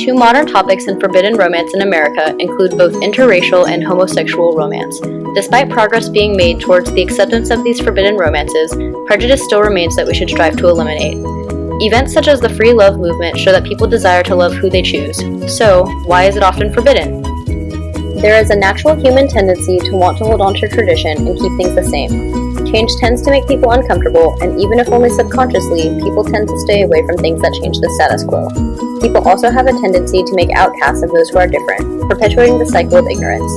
Two modern topics in forbidden romance in America include both interracial and homosexual romance. Despite progress being made towards the acceptance of these forbidden romances, prejudice still remains that we should strive to eliminate. Events such as the free love movement show that people desire to love who they choose. So, why is it often forbidden? There is a natural human tendency to want to hold on to tradition and keep things the same. Change tends to make people uncomfortable, and even if only subconsciously, people tend to stay away from things that change the status quo. People also have a tendency to make outcasts of those who are different, perpetuating the cycle of ignorance.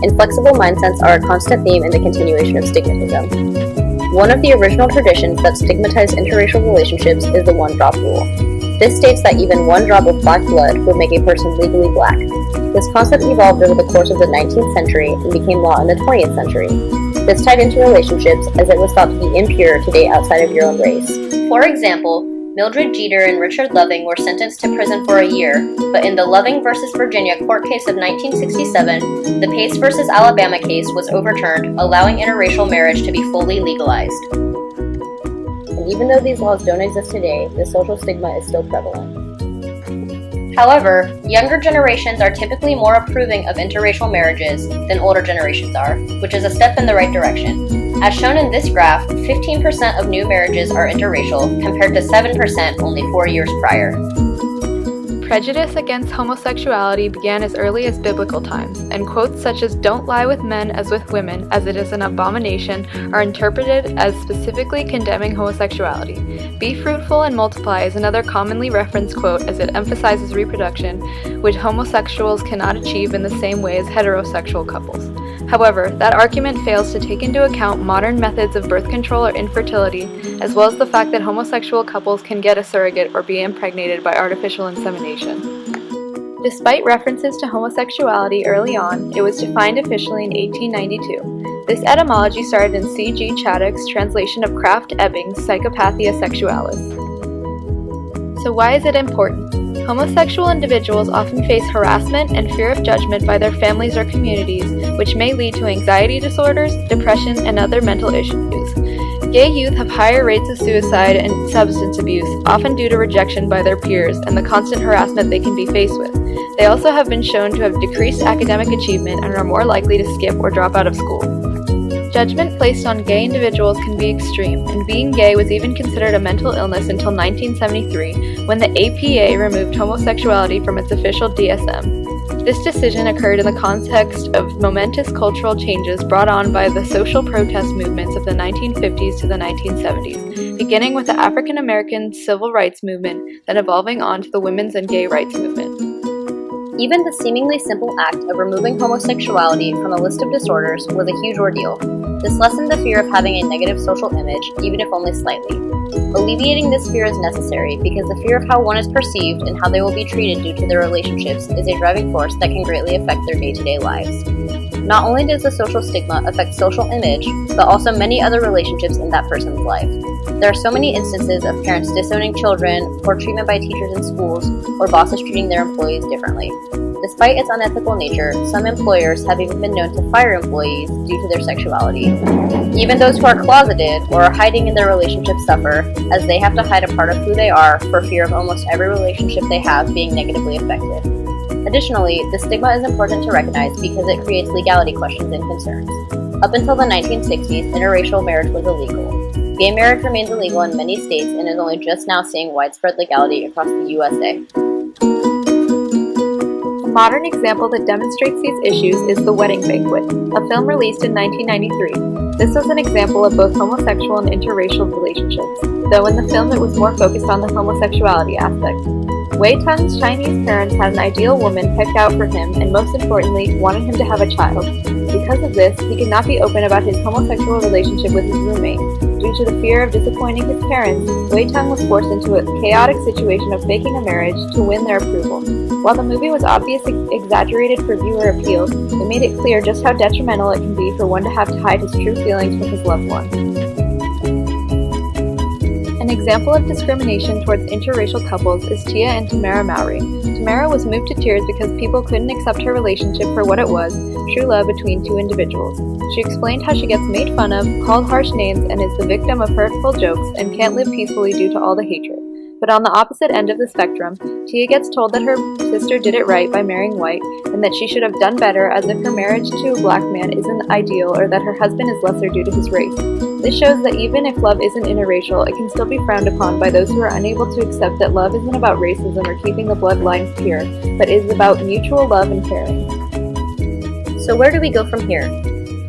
Inflexible mindsets are a constant theme in the continuation of stigmatism. One of the original traditions that stigmatized interracial relationships is the one-drop rule. This states that even one drop of black blood would make a person legally black. This concept evolved over the course of the 19th century and became law in the 20th century. This tied into relationships as it was thought to be impure to date outside of your own race. For example, Mildred Jeter and Richard Loving were sentenced to prison for a year, but in the Loving v. Virginia court case of 1967, the Pace v. Alabama case was overturned, allowing interracial marriage to be fully legalized. And even though these laws don't exist today, the social stigma is still prevalent. However, younger generations are typically more approving of interracial marriages than older generations are, which is a step in the right direction. As shown in this graph, 15% of new marriages are interracial, compared to 7% only 4 years prior. Prejudice against homosexuality began as early as biblical times, and quotes such as "Don't lie with men as with women, as it is an abomination," are interpreted as specifically condemning homosexuality. "Be fruitful and multiply" is another commonly referenced quote, as it emphasizes reproduction, which homosexuals cannot achieve in the same way as heterosexual couples. However, that argument fails to take into account modern methods of birth control or infertility, as well as the fact that homosexual couples can get a surrogate or be impregnated by artificial insemination. Despite references to homosexuality early on, it was defined officially in 1892. This etymology started in C.G. Chaddock's translation of Krafft Ebing's Psychopathia Sexualis. So why is it important? Homosexual individuals often face harassment and fear of judgment by their families or communities, which may lead to anxiety disorders, depression, and other mental issues. Gay youth have higher rates of suicide and substance abuse, often due to rejection by their peers and the constant harassment they can be faced with. They also have been shown to have decreased academic achievement and are more likely to skip or drop out of school. Judgment placed on gay individuals can be extreme, and being gay was even considered a mental illness until 1973, when the APA removed homosexuality from its official DSM. This decision occurred in the context of momentous cultural changes brought on by the social protest movements of the 1950s to the 1970s, beginning with the African American civil rights movement, then evolving on to the women's and gay rights movement. Even the seemingly simple act of removing homosexuality from a list of disorders was a huge ordeal. This lessened the fear of having a negative social image, even if only slightly. Alleviating this fear is necessary because the fear of how one is perceived and how they will be treated due to their relationships is a driving force that can greatly affect their day-to-day lives. Not only does the social stigma affect social image, but also many other relationships in that person's life. There are so many instances of parents disowning children, poor treatment by teachers in schools, or bosses treating their employees differently. Despite its unethical nature, some employers have even been known to fire employees due to their sexuality. Even those who are closeted or are hiding in their relationships suffer, as they have to hide a part of who they are for fear of almost every relationship they have being negatively affected. Additionally, the stigma is important to recognize because it creates legality questions and concerns. Up until the 1960s, interracial marriage was illegal. Gay marriage remains illegal in many states and is only just now seeing widespread legality across the USA. A modern example that demonstrates these issues is The Wedding Banquet, a film released in 1993. This was an example of both homosexual and interracial relationships, though in the film it was more focused on the homosexuality aspect. Wei Tung's Chinese parents had an ideal woman picked out for him and, most importantly, wanted him to have a child. Because of this, he could not be open about his homosexual relationship with his roommate. Due to the fear of disappointing his parents, Wei Tung was forced into a chaotic situation of faking a marriage to win their approval. While the movie was obviously exaggerated for viewer appeal, it made it clear just how detrimental it can be for one to have to hide his true feelings from his loved one. An example of discrimination towards interracial couples is Tia and Tamara Mowry. Tamara was moved to tears because people couldn't accept her relationship for what it was, true love between two individuals. She explained how she gets made fun of, called harsh names, and is the victim of hurtful jokes and can't live peacefully due to all the hatred. But on the opposite end of the spectrum, Tia gets told that her sister did it right by marrying white, and that she should have done better, as if her marriage to a black man isn't ideal or that her husband is lesser due to his race. This shows that even if love isn't interracial, it can still be frowned upon by those who are unable to accept that love isn't about racism or keeping the bloodlines pure, but is about mutual love and caring. So where do we go from here?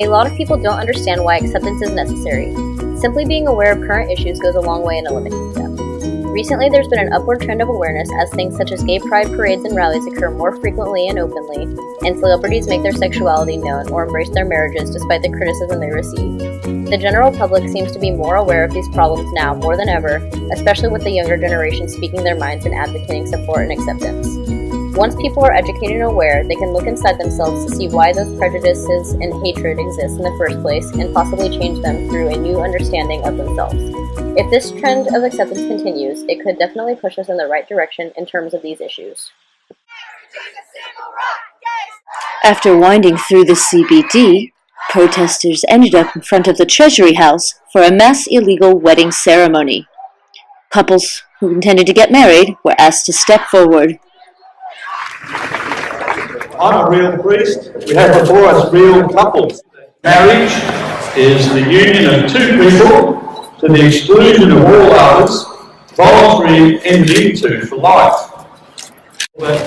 A lot of people don't understand why acceptance is necessary. Simply being aware of current issues goes a long way in eliminating them. Recently, there's been an upward trend of awareness as things such as gay pride parades and rallies occur more frequently and openly, and celebrities make their sexuality known or embrace their marriages despite the criticism they receive. The general public seems to be more aware of these problems now more than ever, especially with the younger generation speaking their minds and advocating support and acceptance. Once people are educated and aware, they can look inside themselves to see why those prejudices and hatred exist in the first place and possibly change them through a new understanding of themselves. If this trend of acceptance continues, it could definitely push us in the right direction in terms of these issues. After winding through the CBD, protesters ended up in front of the Treasury House for a mass illegal wedding ceremony. Couples who intended to get married were asked to step forward. I'm a real priest. We have before us real couples. Marriage is the union of two people to the exclusion of all others, voluntarily entered into for life. But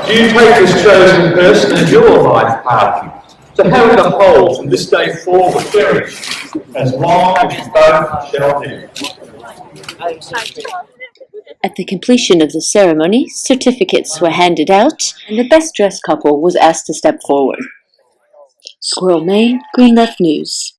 do you take this chosen person as your life partner, to have the whole from this day forward cherish, as long as you both shall live? At the completion of the ceremony, certificates were handed out, and the best-dressed couple was asked to step forward. Squirrel Main, Green Left News.